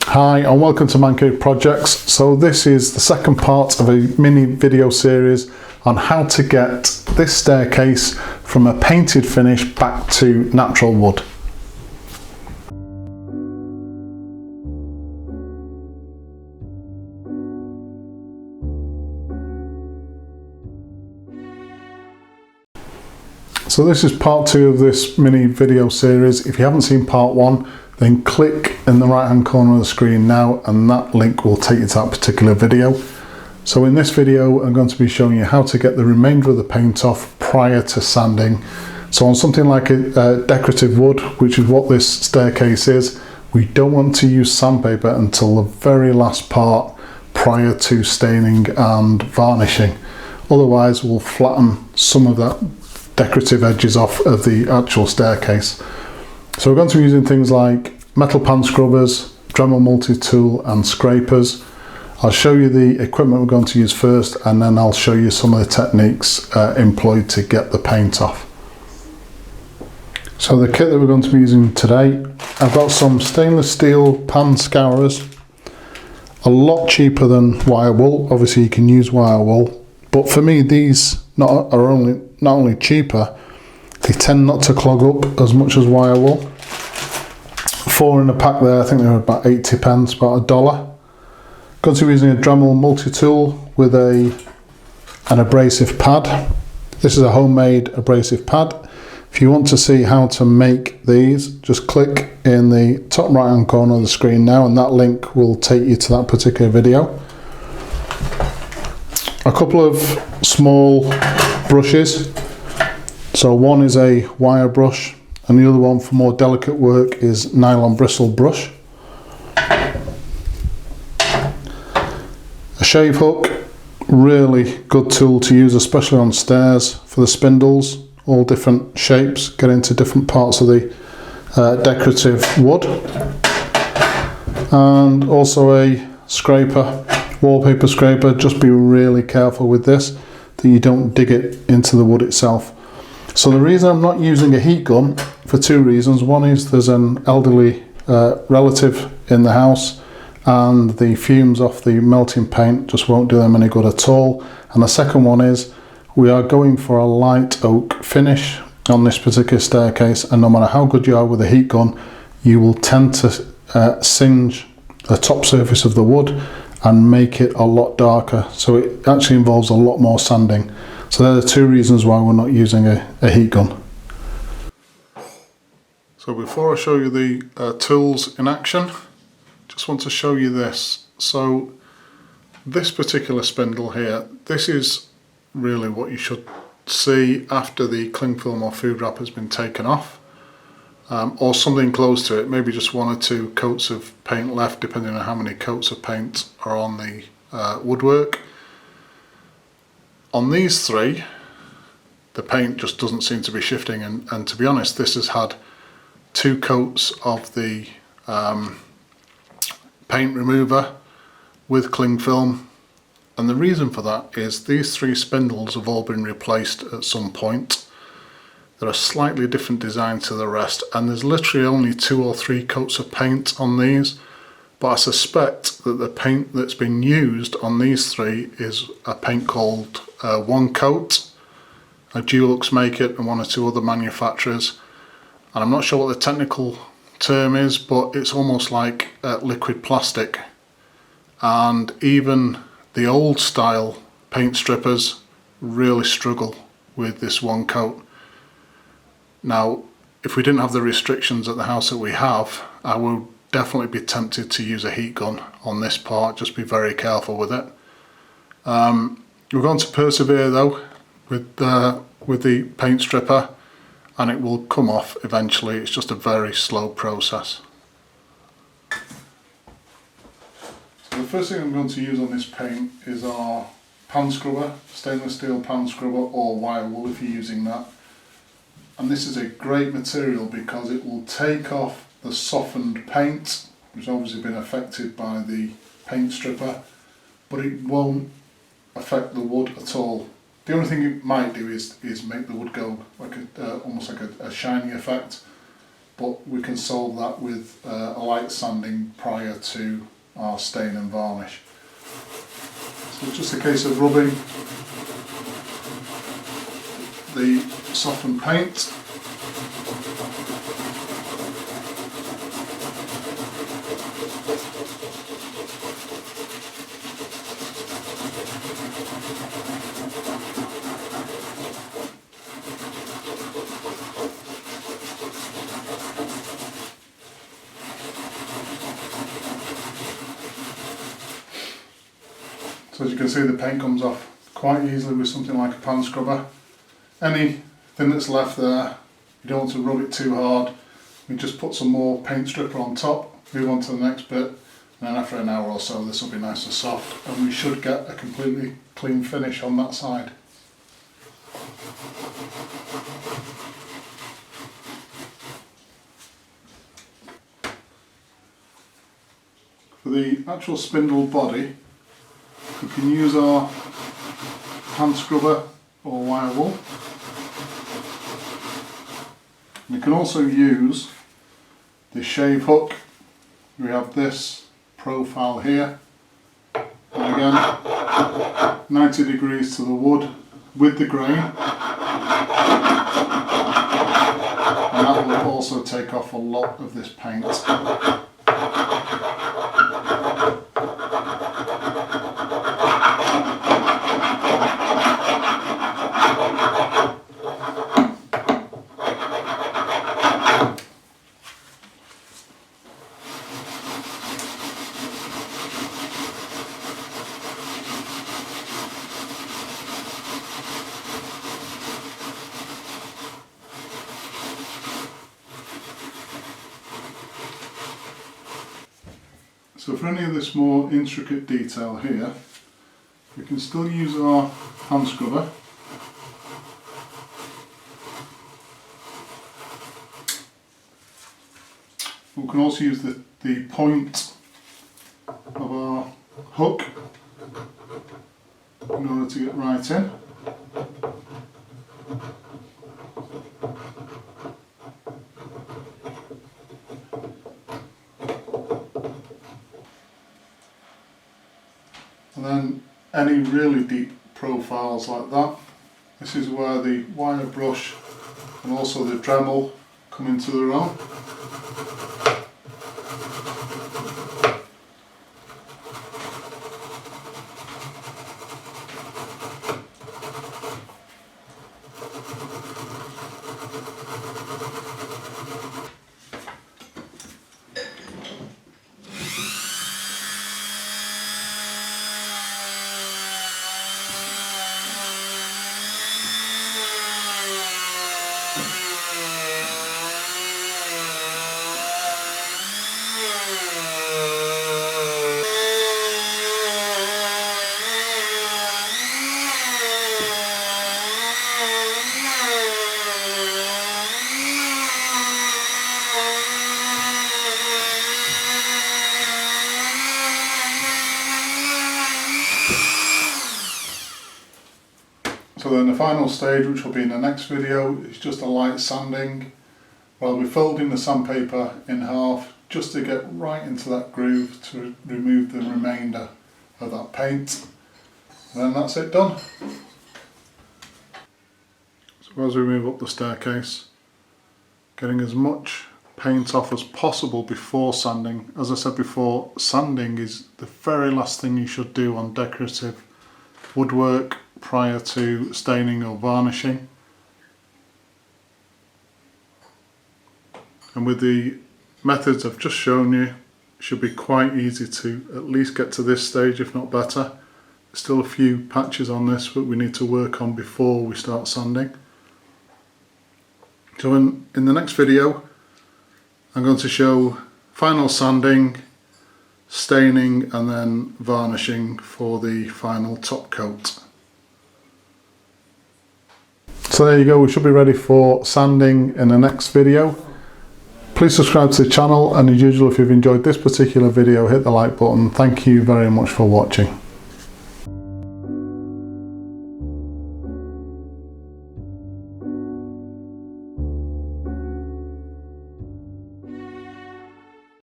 Hi and welcome to Mancave Projects. So this is the second part of a mini video series on how to get this staircase from a painted finish back to natural wood. So this is part 2 of this mini video series. If you haven't seen part 1, then click in the right hand corner of the screen now and that link will take you to that particular video. So in this video I'm going to be showing you how to get the remainder of the paint off prior to sanding. So on something like a decorative wood, which is what this staircase is, we don't want to use sandpaper until the very last part prior to staining and varnishing. Otherwise we'll flatten some of that decorative edges off of the actual staircase. So we're going to be using things like metal pan scrubbers, Dremel Multi Tool and scrapers. I'll show you the equipment we're going to use first and then I'll show you some of the techniques employed to get the paint off. So the kit that we're going to be using today, I've got some stainless steel pan scourers, a lot cheaper than wire wool. Obviously you can use wire wool, but for me these not only cheaper, they tend not to clog up as much as wire wool. 4 in a pack there, I think they were about 80 pence, about $1. Going to be using a Dremel Multi Tool with an abrasive pad. This is a homemade abrasive pad. If you want to see how to make these, just click in the top right hand corner of the screen now and that link will take you to that particular video. A couple of small brushes. So one is a wire brush and the other one for more delicate work is nylon bristle brush. A shave hook, really good tool to use, especially on stairs for the spindles, all different shapes, get into different parts of the decorative wood. And also a scraper, wallpaper scraper. Just be really careful with this that you don't dig it into the wood itself. So the reason I'm not using a heat gun, for 2 reasons. One is there's an elderly relative in the house and the fumes off the melting paint just won't do them any good at all. And the second one is we are going for a light oak finish on this particular staircase, and no matter how good you are with a heat gun, you will tend to singe the top surface of the wood and make it a lot darker. So it actually involves a lot more sanding. So they're the 2 reasons why we're not using a heat gun. So before I show you the tools in action, just want to show you this. So this particular spindle here, this is really what you should see after the cling film or food wrap has been taken off, or something close to it, maybe just 1 or 2 coats of paint left depending on how many coats of paint are on the woodwork. On these 3, the paint just doesn't seem to be shifting, and to be honest, this has had 2 coats of the paint remover with cling film, and the reason for that is these 3 spindles have all been replaced at some point. They're a slightly different design to the rest, and there's literally only 2 or 3 coats of paint on these. But I suspect that the paint that's been used on these 3 is a paint called One Coat. Dulux make it and 1 or 2 other manufacturers. And I'm not sure what the technical term is, but it's almost like liquid plastic. And even the old style paint strippers really struggle with this One Coat. Now, if we didn't have the restrictions at the house that we have, I would definitely be tempted to use a heat gun on this part. Just be very careful with it. We're going to persevere though with the paint stripper, and it will come off eventually. It's just a very slow process. So the first thing I'm going to use on this paint is our pan scrubber, stainless steel pan scrubber or wire wool if you're using that. And this is a great material because it will take off the softened paint, which has obviously been affected by the paint stripper, but it won't affect the wood at all. The only thing it might do is make the wood go like almost like a shiny effect, but we can solve that with a light sanding prior to our stain and varnish. So it's just a case of rubbing the softened paint. So as you can see, the paint comes off quite easily with something like a pan scrubber. Anything that's left there, you don't want to rub it too hard. We just put some more paint stripper on top, move on to the next bit, and then after an hour or so this will be nice and soft, and we should get a completely clean finish on that side. For the actual spindle body, we can use our hand scrubber or wire wool. You can also use the shave hook. We have this profile here, and again 90 degrees to the wood with the grain, and that will also take off a lot of this paint. So for any of this more intricate detail here, we can still use our hand scrubber. We can also use the point of our hook in order to get right in. And then any really deep profiles like that, this is where the wire brush and also the Dremel come into their own. So then the final stage, which will be in the next video, is just a light sanding. I'll be folding the sandpaper in half just to get right into that groove to remove the remainder of that paint. And then that's it done. So as we move up the staircase, getting as much paint off as possible before sanding. As I said before, sanding is the very last thing you should do on decorative woodwork prior to staining or varnishing. And with the methods I've just shown you, it should be quite easy to at least get to this stage, if not better. There's still a few patches on this that we need to work on before we start sanding. So in the next video, I'm going to show final sanding, staining and then varnishing for the final top coat. So there you go, we should be ready for sanding in the next video. Please subscribe to the channel, and as usual, if you've enjoyed this particular video, hit the like button. Thank you very much for watching.